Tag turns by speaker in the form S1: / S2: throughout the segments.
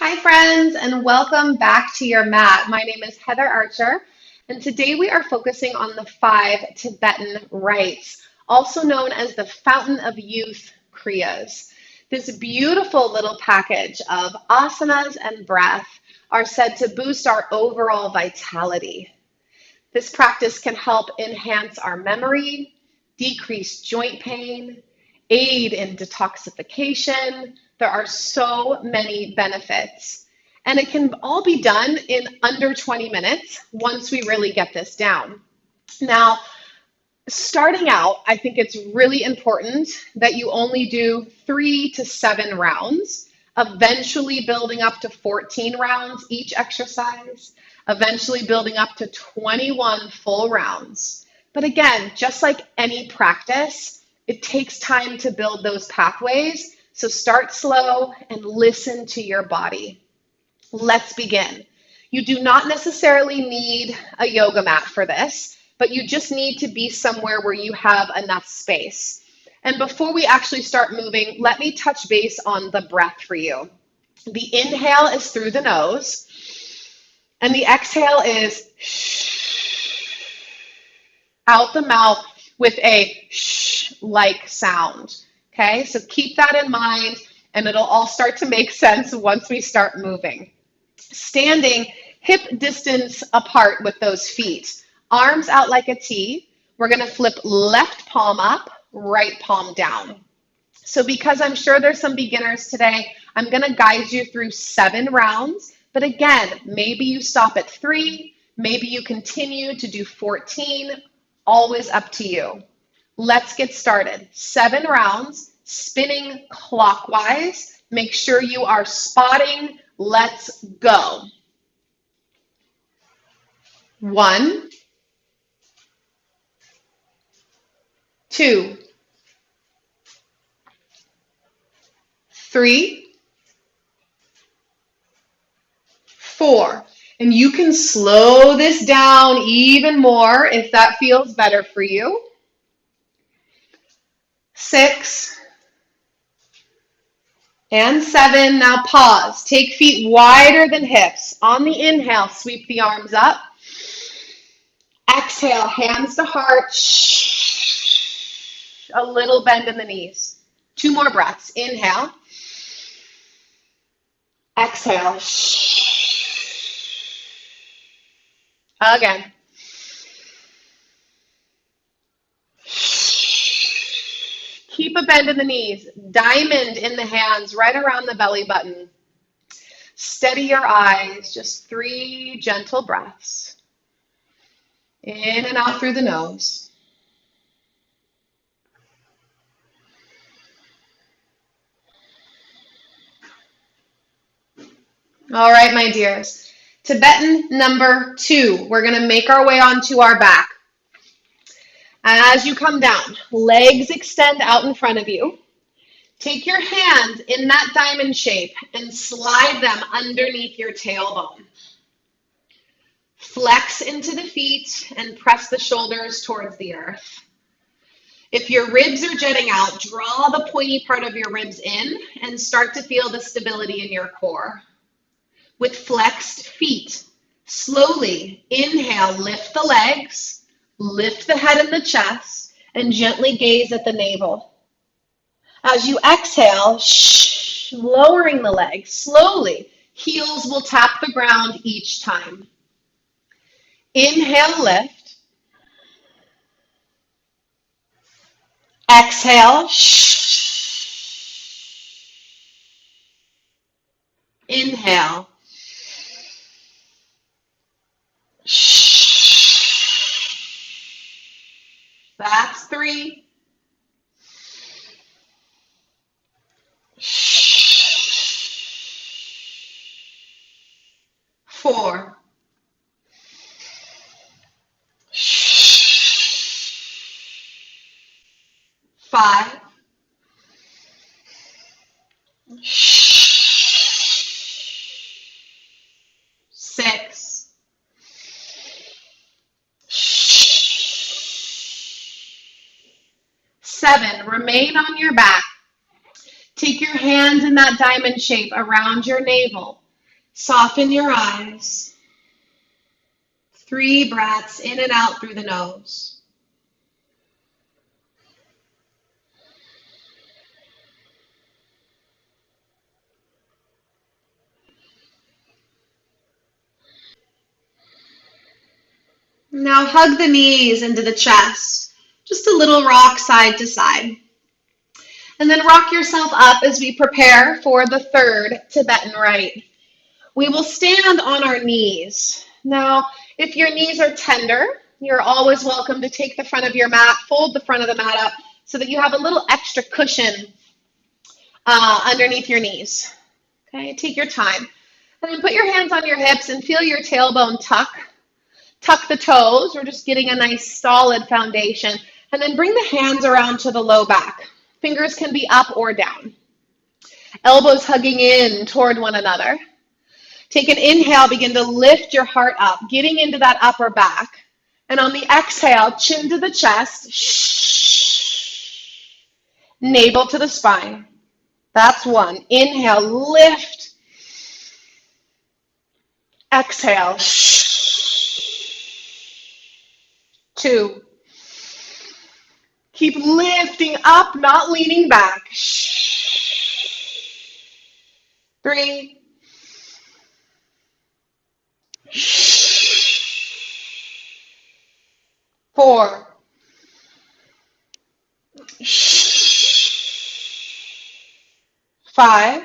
S1: Hi, friends, and welcome back to your mat. My name is Heather Archer, and today we are focusing on the five Tibetan rites, also known as the Fountain of Youth Kriyas. This beautiful little package of asanas and breath are said to boost our overall vitality. This practice can help enhance our memory, decrease joint pain, aid in detoxification. There are so many benefits. And it can all be done in under 20 minutes once we really get this down. Now, starting out, I think it's really important that you only do 3 to 7 rounds, eventually building up to 14 rounds each exercise, eventually building up to 21 full rounds. But again, just like any practice, it takes time to build those pathways. So start slow and listen to your body. Let's begin. You do not necessarily need a yoga mat for this, but you just need to be somewhere where you have enough space. And before we actually start moving, let me touch base on the breath for you. The inhale is through the nose, and the exhale is out the mouth with a shh-like sound. Okay, so keep that in mind, and it'll all start to make sense once we start moving. Standing hip distance apart with those feet, arms out like a T. We're going to flip left palm up, right palm down. So because I'm sure there's some beginners today, I'm going to guide you through 7 rounds. But again, maybe you stop at 3, maybe you continue to do 14, always up to you. Let's get started. 7 rounds, spinning clockwise. Make sure you are spotting. Let's go. 1, 2, 3, 4. And you can slow this down even more if that feels better for you. 6 and 7. Now pause. Take feet wider than hips. On the inhale, sweep the arms up. Exhale, hands to heart. A little bend in the knees. 2 more breaths. Inhale. Exhale. Again. Keep a bend in the knees. Diamond in the hands, right around the belly button. Steady your eyes. Just 3 gentle breaths. In and out through the nose. All right, my dears. Tibetan number 2. We're going to make our way onto our back. As you come down, legs extend out in front of you. Take your hands in that diamond shape and slide them underneath your tailbone. Flex into the feet and press the shoulders towards the earth. If your ribs are jutting out, draw the pointy part of your ribs in and start to feel the stability in your core. With flexed feet, slowly inhale, lift the legs, lift the head and the chest, and gently gaze at the navel. As you exhale, lowering the legs slowly, heels will tap the ground each time. Inhale, lift. Exhale. Inhale. That's 3. 4. 5. 6. 7. Remain on your back. Take your hands in that diamond shape around your navel. Soften your eyes. 3 breaths in and out through the nose. Now hug the knees into the chest. Just a little rock side to side. And then rock yourself up as we prepare for the 3rd Tibetan rite. We will stand on our knees. Now, if your knees are tender, you're always welcome to take the front of your mat, fold the front of the mat up so that you have a little extra cushion underneath your knees. Okay, take your time. And then put your hands on your hips and feel your tailbone tuck. Tuck the toes. We're just getting a nice solid foundation. And then bring the hands around to the low back. Fingers can be up or down. Elbows hugging in toward one another. Take an inhale, begin to lift your heart up, getting into that upper back. And on the exhale, chin to the chest, navel to the spine. That's 1. Inhale, lift. Exhale. 2. Keep lifting up, not leaning back. 3. 4. 5.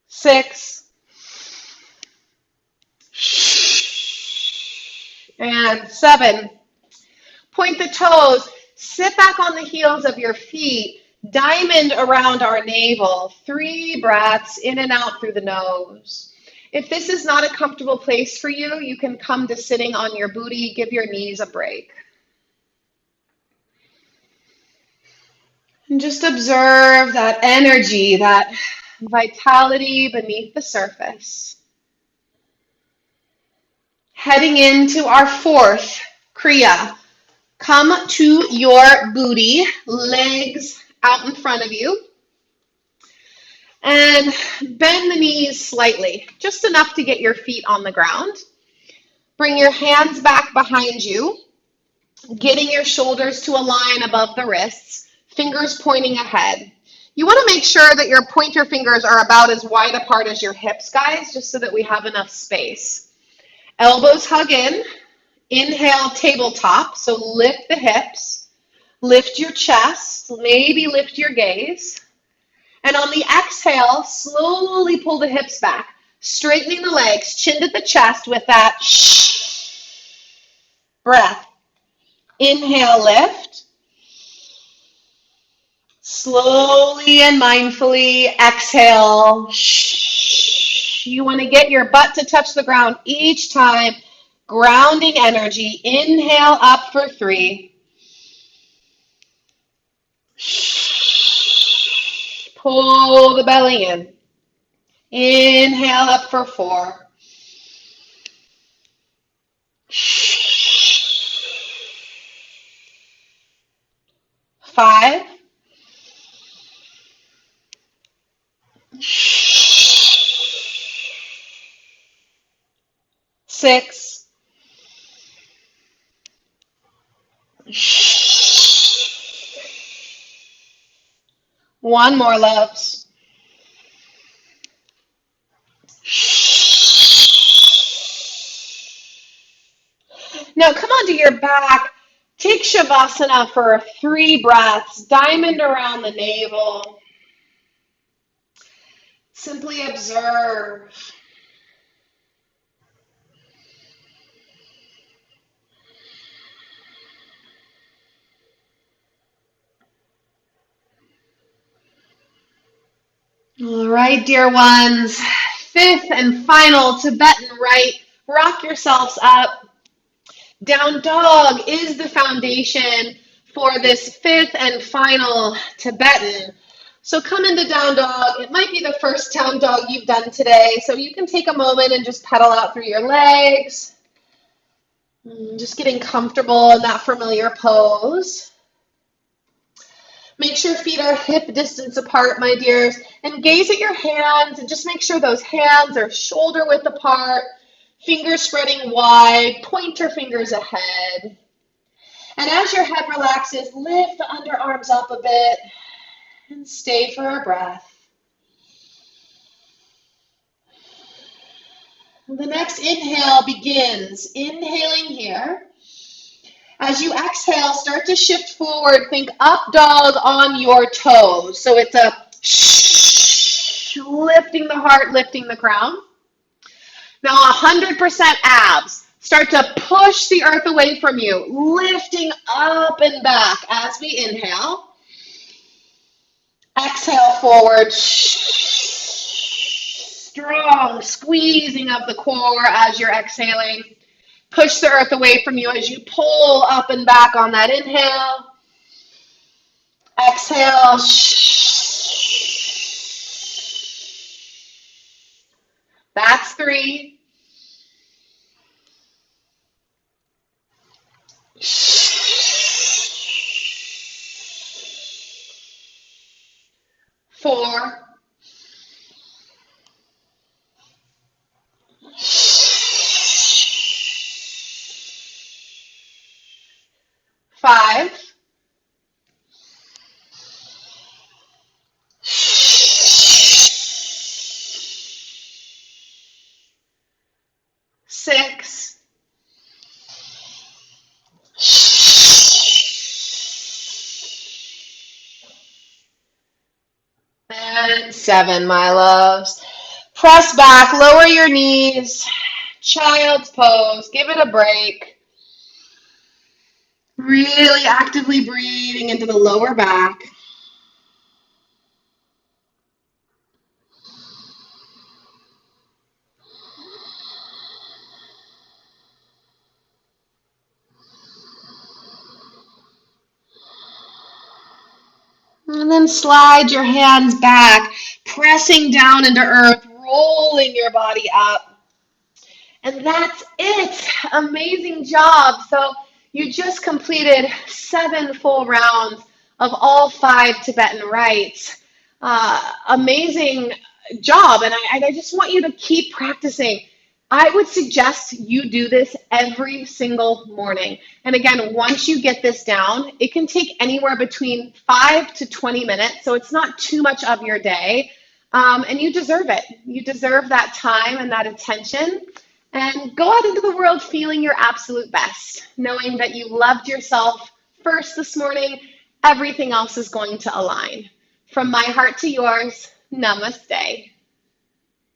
S1: 6. And 7. Point the toes. Sit back on the heels of your feet. Diamond around our navel. 3 breaths in and out through the nose. If this is not a comfortable place for you, you can come to sitting on your booty. Give your knees a break. And just observe that energy, that vitality beneath the surface. Heading into our 4th Kriya. Come to your booty, legs out in front of you. And bend the knees slightly, just enough to get your feet on the ground. Bring your hands back behind you, getting your shoulders to align above the wrists, fingers pointing ahead. You want to make sure that your pointer fingers are about as wide apart as your hips, guys, just so that we have enough space. Elbows hug in. Inhale, tabletop, so lift the hips. Lift your chest, maybe lift your gaze. And on the exhale, slowly pull the hips back, straightening the legs, chin to the chest with that breath. Inhale, lift. Slowly and mindfully exhale. You want to get your butt to touch the ground each time. Grounding energy. Inhale up for 3. Pull the belly in. Inhale up for 4. Five. 6. 1 more, loves. Now come onto your back. Take Shavasana for 3 breaths. Diamond around the navel. Simply observe. All right, dear ones, 5th and final Tibetan rite. Rock yourselves up. Down dog is the foundation for this 5th and final Tibetan. So come into down dog. It might be the first down dog you've done today, so you can take a moment and just pedal out through your legs. Just getting comfortable in that familiar pose. Make sure feet are hip distance apart, my dears, and gaze at your hands and just make sure those hands are shoulder width apart, fingers spreading wide, pointer fingers ahead. And as your head relaxes, lift the underarms up a bit and stay for a breath. The next inhale begins. Inhaling here. As you exhale, start to shift forward. Think up dog on your toes. So it's a shh, lifting the heart, lifting the crown. Now 100% abs. Start to push the earth away from you, lifting up and back as we inhale. Exhale forward. Strong squeezing of the core as you're exhaling. Push the earth away from you as you pull up and back on that inhale. Exhale. That's 3. 4. 5. 6. And 7, my loves. Press back, lower your knees. Child's pose, give it a break. Really actively breathing into the lower back. And then slide your hands back, pressing down into earth, rolling your body up. And that's it. Amazing job. So you just completed 7 full rounds of all 5 Tibetan rites. Amazing job. And I just want you to keep practicing. I would suggest you do this every single morning. And again, once you get this down, it can take anywhere between 5 to 20 minutes. So it's not too much of your day. And you deserve it. You deserve that time and that attention. And go out into the world feeling your absolute best, knowing that you loved yourself first this morning. Everything else is going to align. From my heart to yours, namaste.